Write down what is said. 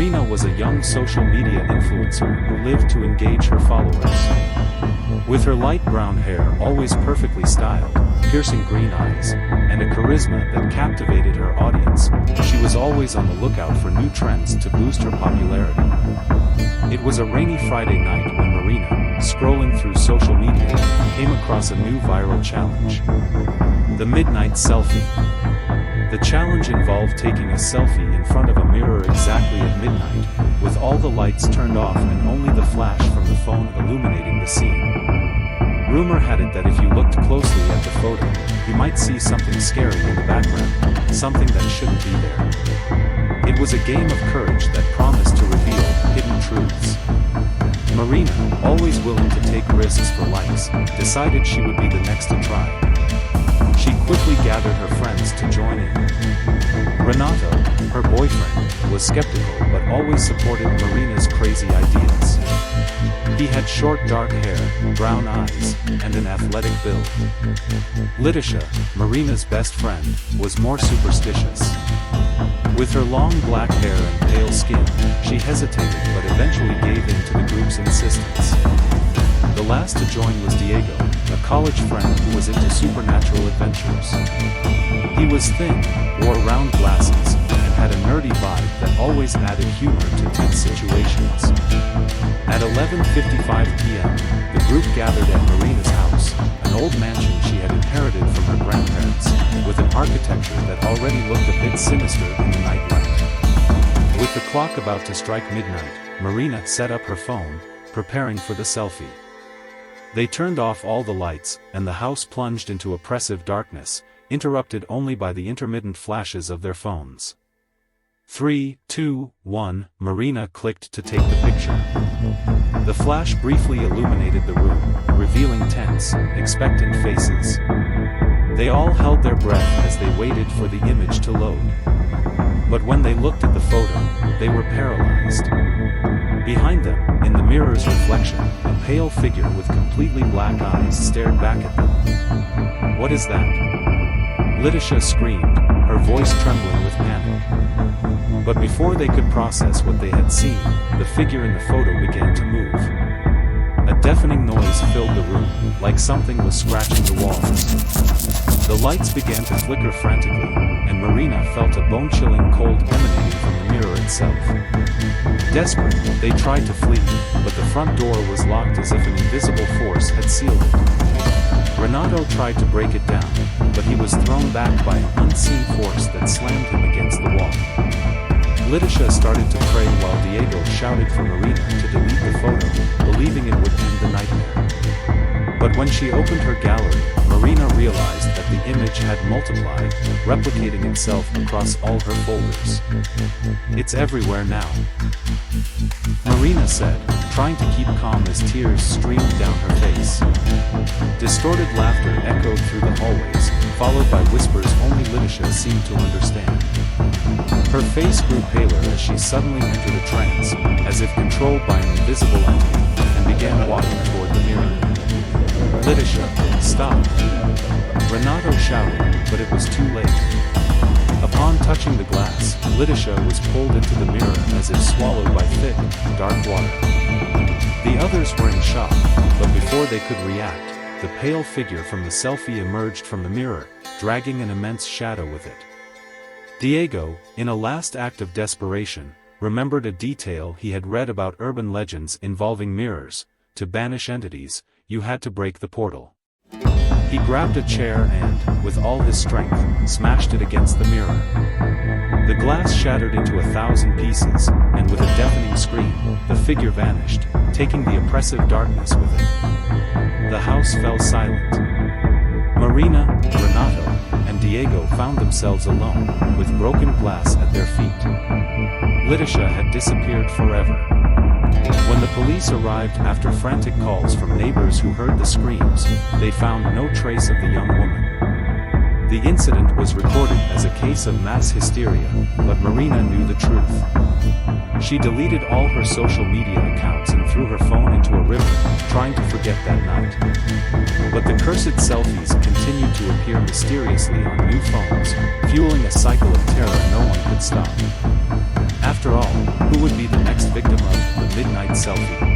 Marina was a young social media influencer who lived to engage her followers. With her light brown hair always perfectly styled, piercing green eyes, and a charisma that captivated her audience, she was always on the lookout for new trends to boost her popularity. It was a rainy Friday night when Marina, scrolling through social media, came across a new viral challenge. The Midnight Selfie. The challenge involved taking a selfie in front of a mirror exactly at midnight, with all the lights turned off and only the flash from the phone illuminating the scene. Rumor had it that if you looked closely at the photo, you might see something scary in the background, something that shouldn't be there. It was a game of courage that promised to reveal hidden truths. Marina, always willing to take risks for likes, decided she would be the next to try. She quickly gathered her friends to join in. Renato, her boyfriend, was skeptical but always supported Marina's crazy ideas. He had short dark hair, brown eyes, and an athletic build. Letitia, Marina's best friend, was more superstitious. With her long black hair and pale skin, she hesitated but eventually gave in to the group's insistence. The last to join was Diego, a college friend who was into supernatural adventures. He was thin, wore round glasses, and had a nerdy vibe that always added humor to tense situations. At 11:55 p.m., the group gathered at Marina's house, an old mansion she had inherited from her grandparents, with an architecture that already looked a bit sinister in the night light. With the clock about to strike midnight, Marina set up her phone, preparing for the selfie. They turned off all the lights, and the house plunged into oppressive darkness, interrupted only by the intermittent flashes of their phones. 3, 2, 1, Marina clicked to take the picture. The flash briefly illuminated the room, revealing tense, expectant faces. They all held their breath as they waited for the image to load. But when they looked at the photo, they were paralyzed. Behind them, in the mirror's reflection, a pale figure with completely black eyes stared back at them. "What is that?" Letitia screamed, her voice trembling with panic. But before they could process what they had seen, the figure in the photo began to move. A deafening noise filled the room, like something was scratching the walls. The lights began to flicker frantically, and Marina felt a bone-chilling cold emanating from the mirror itself. Desperate, they tried to flee, but the front door was locked as if an invisible force had sealed it. Renato tried to break it down, but he was thrown back by an unseen force that slammed him against the wall. Letitia started to pray while Diego shouted for Marina to delete the photo, believing it would end the nightmare. But when she opened her gallery, Marina realized that the image had multiplied, replicating itself across all her folders. "It's everywhere now," Marina said, trying to keep calm as tears streamed down her face. Distorted laughter echoed through the hallways, followed by whispers only Letitia seemed to understand. Her face grew paler as she suddenly entered a trance, as if controlled by an invisible entity, and began walking toward the mirror. "Letitia, stop!" Renato shouted, but it was too late. Upon touching the glass, Letitia was pulled into the mirror as if swallowed by thick, dark water. The others were in shock, but before they could react, the pale figure from the selfie emerged from the mirror, dragging an immense shadow with it. Diego, in a last act of desperation, remembered a detail he had read about urban legends involving mirrors. To banish entities, you had to break the portal. He grabbed a chair and, with all his strength, smashed it against the mirror. The glass shattered into 1,000 pieces, and with a deafening scream, the figure vanished, taking the oppressive darkness with it. The house fell silent. Marina, Renato, and Diego found themselves alone, with broken glass at their feet. Letitia had disappeared forever. When the police arrived after frantic calls from neighbors who heard the screams, they found no trace of the young woman. The incident was recorded as a case of mass hysteria, but Marina knew the truth. She deleted all her social media accounts and threw her phone into a river, trying to forget that night. But the cursed selfies continued to appear mysteriously on new phones, fueling a cycle of terror no one could stop. After all, who would be the next victim of the Midnight Selfie.